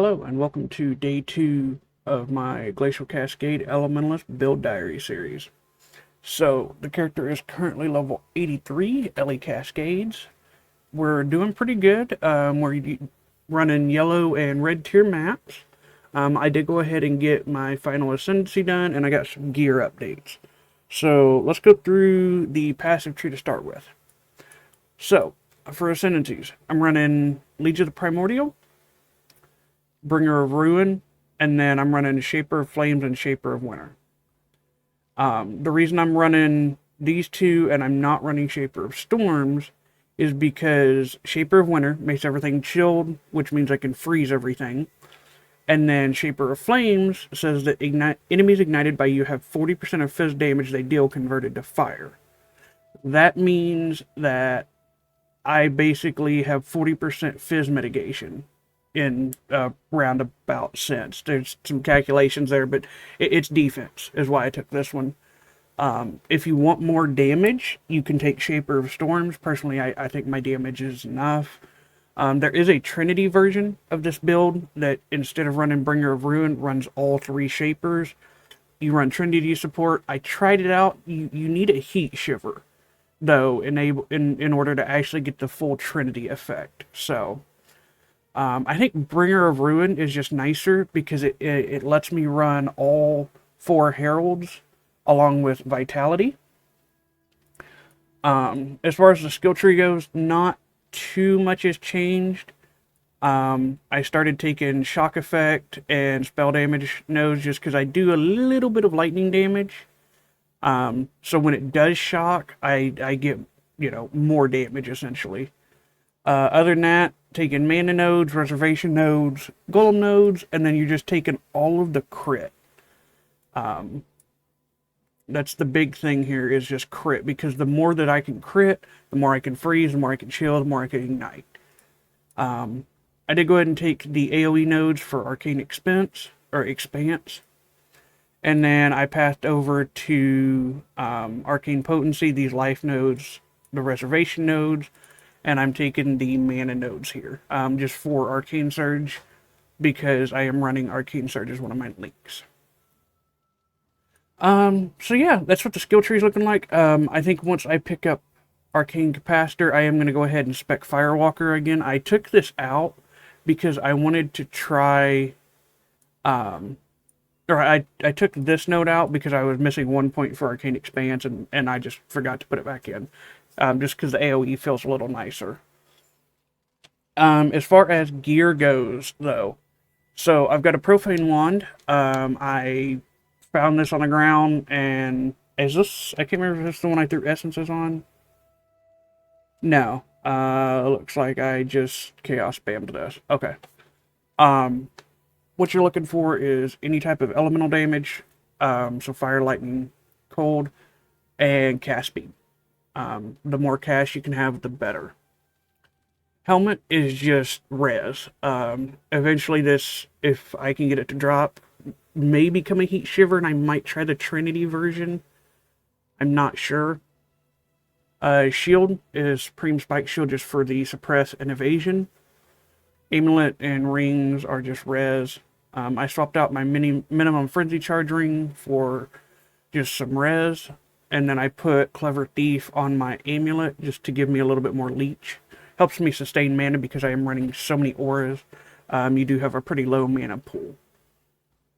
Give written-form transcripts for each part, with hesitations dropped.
Hello, and welcome to day 2 of my Glacial Cascade Elementalist build diary series. So, the character is currently level 83, Ellie Cascades. We're doing pretty good. We're running yellow and red tier maps. I did go ahead and get my final ascendancy done, and I got some gear updates. So, let's go through the passive tree to start with. So, for ascendancies, I'm running Legion of the Primordial, Bringer of Ruin, and then I'm running Shaper of Flames and Shaper of Winter. The reason I'm running these two and I'm not running Shaper of Storms is because Shaper of Winter makes everything chilled, which means I can freeze everything. And then Shaper of Flames says that enemies ignited by you have 40% of fizz damage they deal converted to fire. That means that I basically have 40% fizz mitigation in a roundabout sense. There's some calculations there, but it's defense is why I took this one. If you want more damage, you can take Shaper of Storms. Personally, I think my damage is enough. There is a Trinity version of this build that instead of running Bringer of Ruin, runs all 3 Shapers. You run Trinity support. I tried it out. You need a Heat Shiver, though, in order to actually get the full Trinity effect. So, I think Bringer of Ruin is just nicer because it lets me run all 4 Heralds along with Vitality. As far as the skill tree goes, not too much has changed. I started taking Shock Effect and Spell Damage nodes just because I do a little bit of lightning damage. So when it does shock, I get, more damage essentially. Other than that, taking mana nodes, reservation nodes, golem nodes, and then you're just taking all of the crit. That's the big thing here is just crit, because the more that I can crit, the more I can freeze, the more I can chill, the more I can ignite. I did go ahead and take the AoE nodes for Arcane Expanse, and then I passed over to Arcane Potency, these life nodes, the reservation nodes, and I'm taking the mana nodes here, just for Arcane Surge, because I am running Arcane Surge as one of my links. So yeah, that's what the skill tree is looking like. I think once I pick up Arcane Capacitor, I am going to go ahead and spec Firewalker again. I took this out because I wanted to try, I took this node out because I was missing 1 point for Arcane Expanse, and I just forgot to put it back in. Just because the AoE feels a little nicer. As far as gear goes, though, so I've got a Profane Wand. I found this on the ground, and is this, I can't remember if this is the one I threw essences on. No, looks like I just chaos spammed this. Okay. What you're looking for is any type of elemental damage, so fire, lightning, cold, and cast speed. The more cash you can have, the better. Helmet is just res. Eventually this, if I can get it to drop, may become a Heat Shiver, and I might try the Trinity version. I'm not sure. Shield is Supreme Spike Shield just for the suppress and evasion. Amulet and rings are just res. I swapped out my minimum frenzy charge ring for just some res. And then I put Clever Thief on my amulet just to give me a little bit more leech. Helps me sustain mana because I am running so many auras. You do have a pretty low mana pool.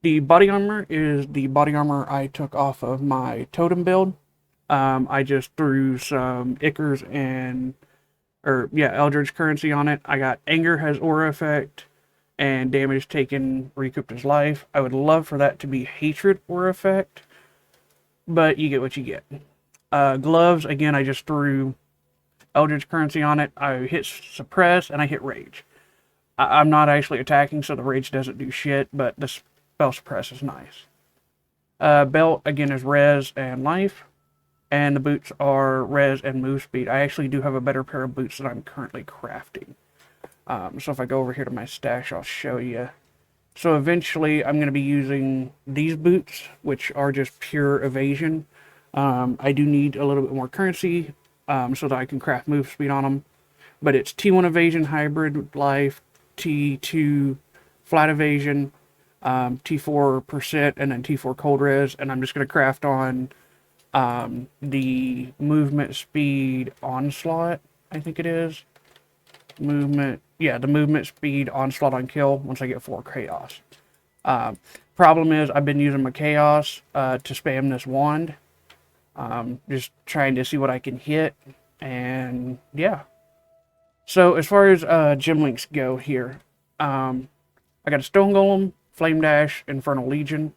The body armor is the body armor I took off of my totem build. I just threw some Ichors and, Eldritch Currency on it. I got Anger has aura effect, and damage taken recouped his life. I would love for that to be Hatred aura effect, but you get what you get. Gloves, again, I just threw Eldritch Currency on it. I hit Suppress, and I hit Rage. I'm not actually attacking, so the Rage doesn't do shit, but the Spell Suppress is nice. Belt, again, is Res and Life, and the boots are Res and Move Speed. I actually do have a better pair of boots that I'm currently crafting. So if I go over here to my stash, I'll show you. So eventually, I'm going to be using these boots, which are just pure evasion. I do need a little bit more currency so that I can craft move speed on them. But it's T1 evasion, hybrid, life, T2 flat evasion, T4%, and then T4 cold res, and I'm just going to craft on the movement speed onslaught, I think it is. The movement speed onslaught on kill once I get 4 chaos. Problem is, I've been using my chaos to spam this wand. Just trying to see what I can hit, and yeah. So as far as gem links go here, I got a Stone Golem, Flame Dash, Infernal Legion.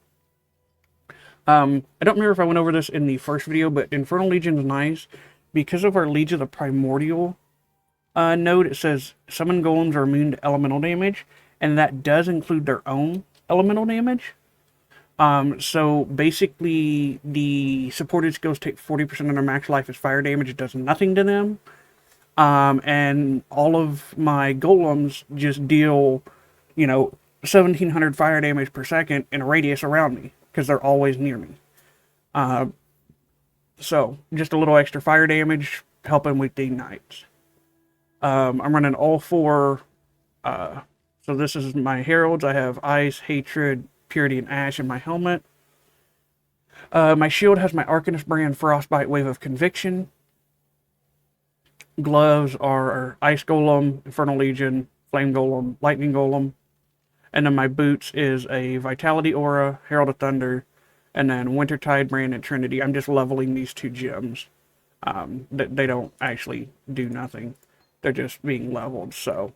I don't remember if I went over this in the first video, but Infernal Legion is nice. Because of our Legion of the Primordial node, it says summon golems are immune to elemental damage, and that does include their own elemental damage. So basically, the supported skills take 40% of their max life as fire damage. It does nothing to them. And all of my golems just deal, 1,700 fire damage per second in a radius around me, because they're always near me. So, just a little extra fire damage, helping with the ignites. I'm running all 4, so this is my heralds. I have Ice, Hatred, Purity, and Ash in my helmet. My shield has my Arcanist brand Frostbite Wave of Conviction. Gloves are Ice Golem, Infernal Legion, Flame Golem, Lightning Golem. And then my boots is a Vitality Aura, Herald of Thunder, and then Wintertide brand and Trinity. I'm just leveling these 2 gems. They don't actually do nothing. They're just being leveled, so.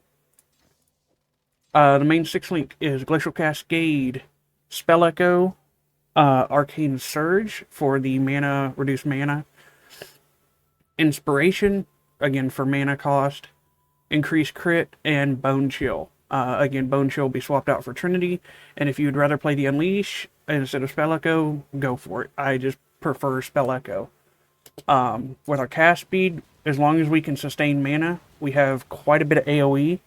The main 6 link is Glacial Cascade, Spell Echo, Arcane Surge for the reduced mana, Inspiration, again for mana cost, Increased Crit, and Bone Chill. Again, Bone Chill will be swapped out for Trinity, and if you'd rather play the Unleash instead of Spell Echo, go for it. I just prefer Spell Echo. With our cast speed, as long as we can sustain mana, we have quite a bit of AoE,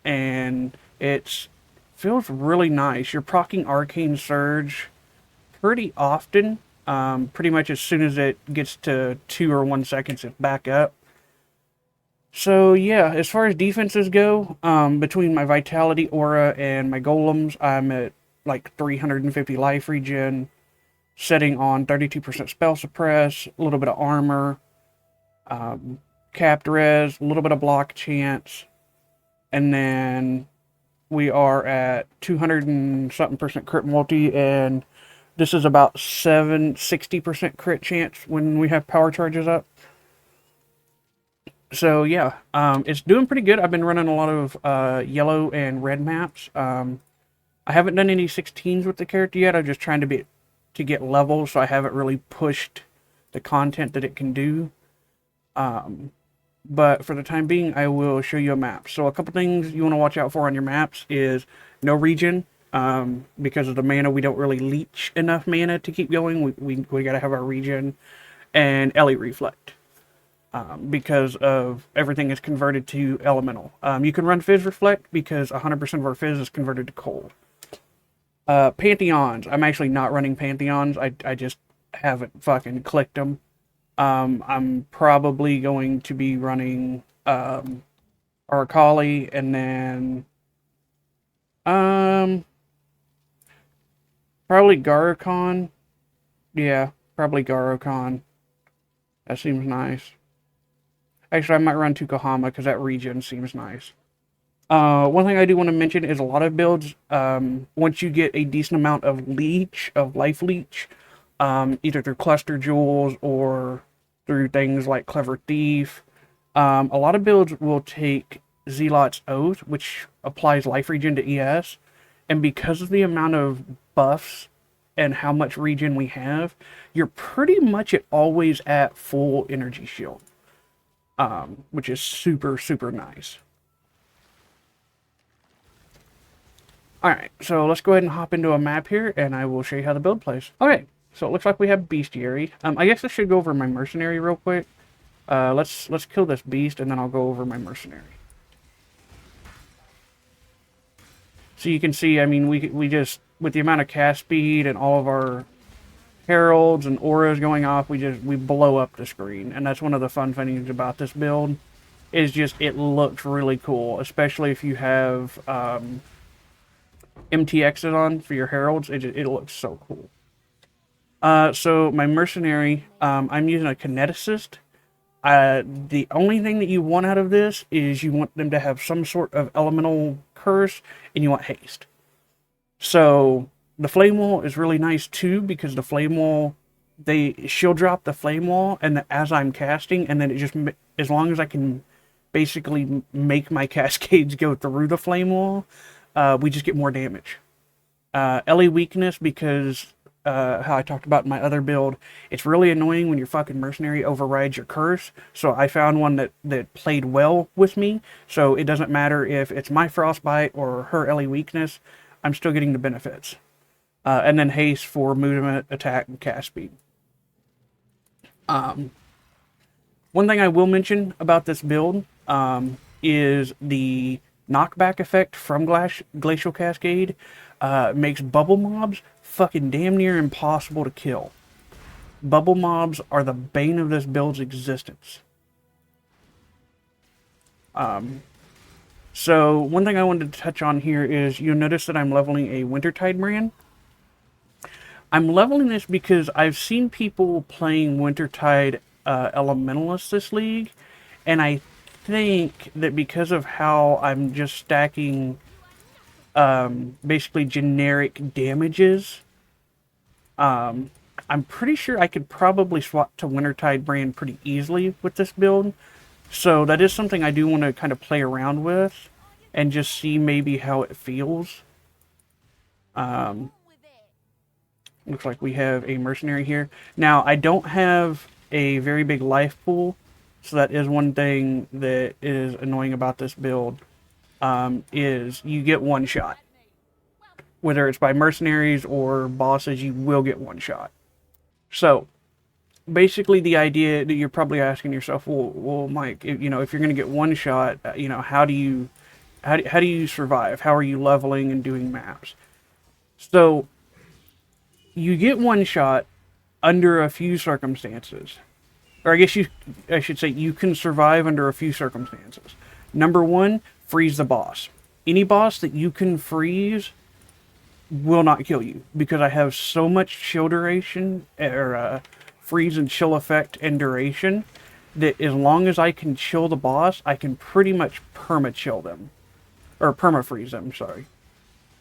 and it feels really nice. You're proccing Arcane Surge pretty often, pretty much as soon as it gets to 2 or 1 seconds, it's back up. So yeah, as far as defenses go, between my Vitality Aura and my Golems, I'm at like 350 life regen, setting on 32% spell suppress, a little bit of armor, capped res, a little bit of block chance, and then we are at 200 and something percent crit multi, and this is about 60% crit chance when we have power charges up. So yeah, it's doing pretty good. I've been running a lot of yellow and red maps. I haven't done any 16s with the character yet. I'm just trying to get levels, so I haven't really pushed the content that it can do. But for the time being, I will show you a map. So a couple things you want to watch out for on your maps is no regen. Because of the mana, we don't really leech enough mana to keep going. We got to have our regen, and Ellie Reflect. Because of everything is converted to elemental. You can run Fizz Reflect because 100% of our Fizz is converted to cold. Pantheons. I'm actually not running Pantheons. I just haven't fucking clicked them. I'm probably going to be running Arcali, and then probably Garokon. Yeah, probably Garokon. That seems nice. Actually, I might run Tukohama because that region seems nice. One thing I do want to mention is a lot of builds, once you get a decent amount of life leech, either through cluster jewels or through things like Clever Thief, a lot of builds will take Zealot's Oath, which applies life regen to ES, and because of the amount of buffs and how much regen we have, you're pretty much always at full energy shield. Which is super, super nice. Alright, so let's go ahead and hop into a map here, and I will show you how the build plays. Okay, so it looks like we have Bestiary. I guess I should go over my mercenary real quick. Let's kill this beast, and then I'll go over my mercenary. So you can see, I mean, we just, with the amount of cast speed and all of our heralds and auras going off, we blow up the screen, and that's one of the fun things about this build, is just it looks really cool, especially if you have MTXs on for your heralds, it looks so cool. So my mercenary, I'm using a kineticist. The only thing that you want out of this is you want them to have some sort of elemental curse, and you want haste. So the flame wall is really nice too, because the flame wall, she'll drop the flame wall, and as I'm casting, and then it just, as long as I can basically make my cascades go through the flame wall, we just get more damage. LA weakness, because how I talked about in my other build, it's really annoying when your fucking mercenary overrides your curse. So I found one that played well with me. So it doesn't matter if it's my frostbite or her LA weakness, I'm still getting the benefits. And then haste for movement, attack, and cast speed. One thing I will mention about this build is the knockback effect from Glacial Cascade makes bubble mobs fucking damn near impossible to kill. Bubble mobs are the bane of this build's existence. So one thing I wanted to touch on here is you'll notice that I'm leveling a Wintertide Brand. I'm leveling this because I've seen people playing Wintertide Elementalist this league, and I think that because of how I'm just stacking basically generic damages, I'm pretty sure I could probably swap to Wintertide Brand pretty easily with this build. So that is something I do want to kind of play around with and just see maybe how it feels. Looks like we have a mercenary here. Now, I don't have a very big life pool, so that is one thing that is annoying about this build, is you get one shot. Whether it's by mercenaries or bosses, you will get one shot. So, basically the idea that you're probably asking yourself, well Mike, if you're going to get one shot, how do you survive? How are you leveling and doing maps? So, you get one shot under a few circumstances. Or I should say you can survive under a few circumstances. Number one, freeze the boss. Any boss that you can freeze will not kill you, because I have so much chill duration, or freeze and chill effect and duration, that as long as I can chill the boss, I can pretty much perma-chill them. Or perma-freeze them, sorry.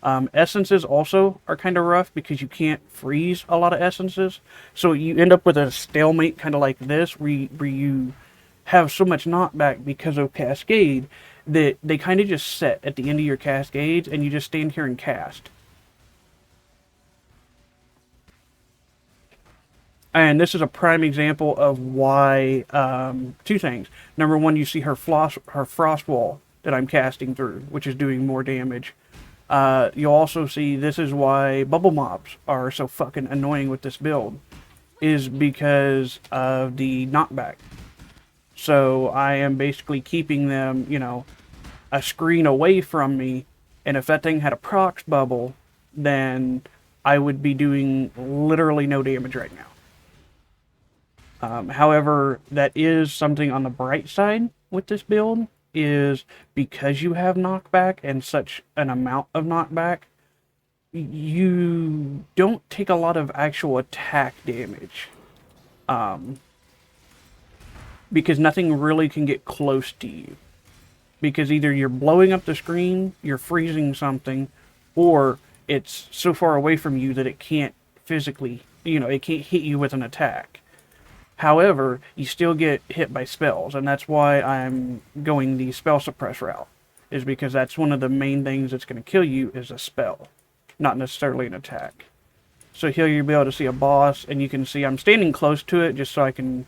Essences also are kind of rough because you can't freeze a lot of essences. So you end up with a stalemate kind of like this, where you have so much knockback because of Cascade that they kind of just set at the end of your Cascades, and you just stand here and cast. And this is a prime example of why, two things. Number one, you see her frost wall that I'm casting through, which is doing more damage. You'll also see this is why bubble mobs are so fucking annoying with this build, is because of the knockback. So I am basically keeping them, a screen away from me, and if that thing had a procs bubble, then I would be doing literally no damage right now. However, that is something on the bright side with this build, is because you have knockback and such an amount of knockback, you don't take a lot of actual attack damage. Because nothing really can get close to you. Because either you're blowing up the screen, you're freezing something, or it's so far away from you that it can't physically, it can't hit you with an attack. However, you still get hit by spells, and that's why I'm going the spell suppress route, is because that's one of the main things that's going to kill you is a spell, not necessarily an attack. So here you'll be able to see a boss, and you can see I'm standing close to it just so I can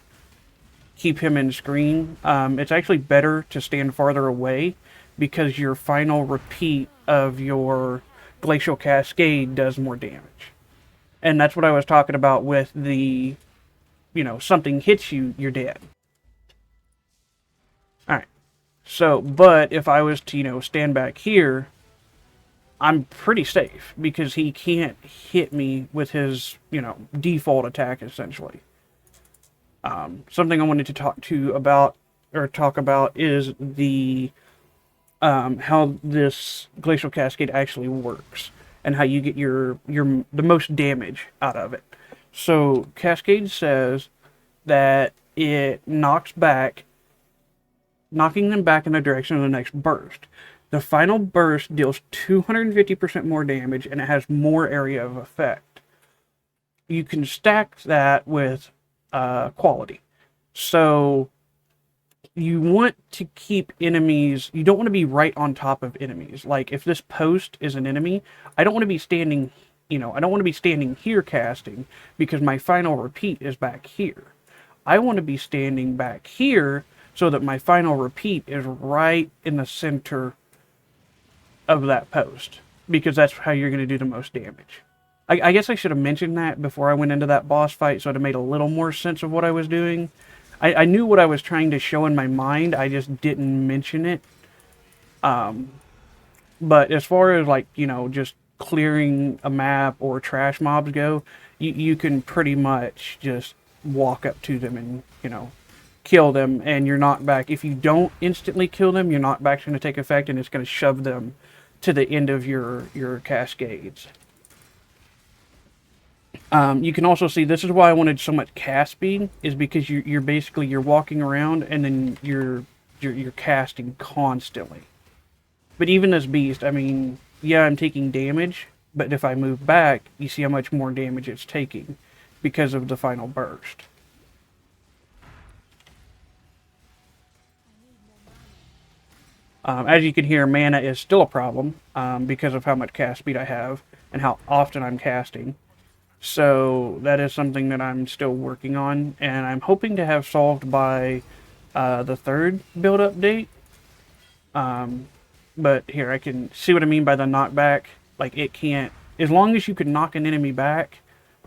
keep him in screen. It's actually better to stand farther away, because your final repeat of your Glacial Cascade does more damage. And that's what I was talking about with the, something hits you, you're dead. Alright. So, but if I was to, stand back here, I'm pretty safe, because he can't hit me with his, default attack, essentially. Something I wanted to talk about is the how this Glacial Cascade actually works and how you get the most damage out of it. So Cascade says that it knocks back, knocking them back in the direction of the next burst. The final burst deals 250% more damage and it has more area of effect. You can stack that with quality. So you want to keep enemies, you don't want to be right on top of enemies. Like if this post is an enemy, I don't want to be standing, I don't want to be standing here casting because my final repeat is back here. I want to be standing back here so that my final repeat is right in the center of that post, because that's how you're going to do the most damage. I guess I should have mentioned that before I went into that boss fight so it made a little more sense of what I was doing. I knew what I was trying to show in my mind, I just didn't mention it. But as far as like, just clearing a map or trash mobs go, you can pretty much just walk up to them and, kill them, and your knockback, if you don't instantly kill them, your knockback's going to take effect and it's going to shove them to the end of your cascades. You can also see, this is why I wanted so much cast speed, is because you're basically walking around and then you're casting constantly. But even this beast, I mean, yeah, I'm taking damage, but if I move back, you see how much more damage it's taking because of the final burst. As you can hear, mana is still a problem because of how much cast speed I have and how often I'm casting. So that is something that I'm still working on, and I'm hoping to have solved by the third build update. But here, I can see what I mean by the knockback. Like, it can't, as long as you can knock an enemy back,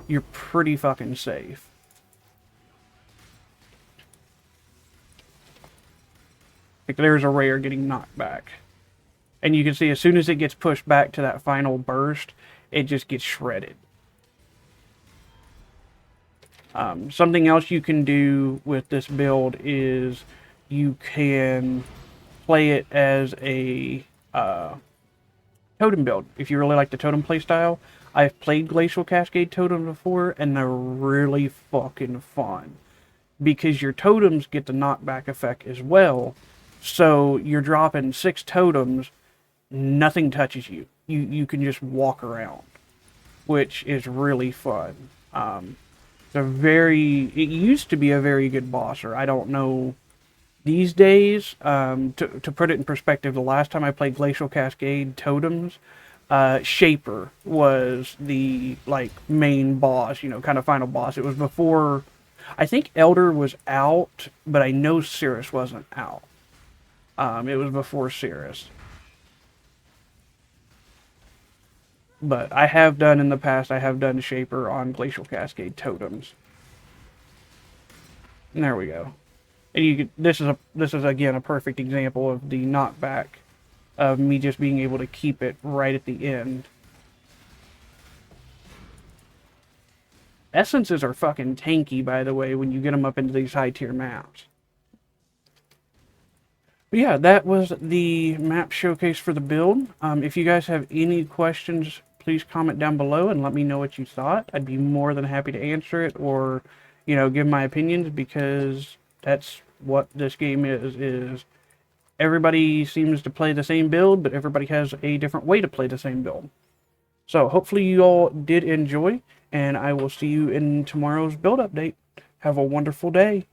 you're pretty fucking safe. Like, there's a rare getting knocked back. And you can see as soon as it gets pushed back to that final burst, it just gets shredded. Something else you can do with this build is you can play it as a totem build. If you really like the totem playstyle, I've played Glacial Cascade totems before, and they're really fucking fun. Because your totems get the knockback effect as well. So you're dropping 6 totems, nothing touches you. You can just walk around, which is really fun. It used to be a very good boss, or I don't know these days. To put it in perspective, the last time I played Glacial Cascade totems, Shaper was the main boss, kind of final boss. It was before, I think Elder was out, but I know Cirrus wasn't out. It was before Cirrus. But I have done in the past, I have done Shaper on Glacial Cascade totems. And there we go. And this is again a perfect example of the knockback of me just being able to keep it right at the end. Essences are fucking tanky, by the way, when you get them up into these high tier maps. But yeah, that was the map showcase for the build. If you guys have any questions, please comment down below and let me know what you thought. I'd be more than happy to answer it, or give my opinions, because that's what this game is everybody seems to play the same build, but everybody has a different way to play the same build. So hopefully you all did enjoy, and I will see you in tomorrow's build update. Have a wonderful day.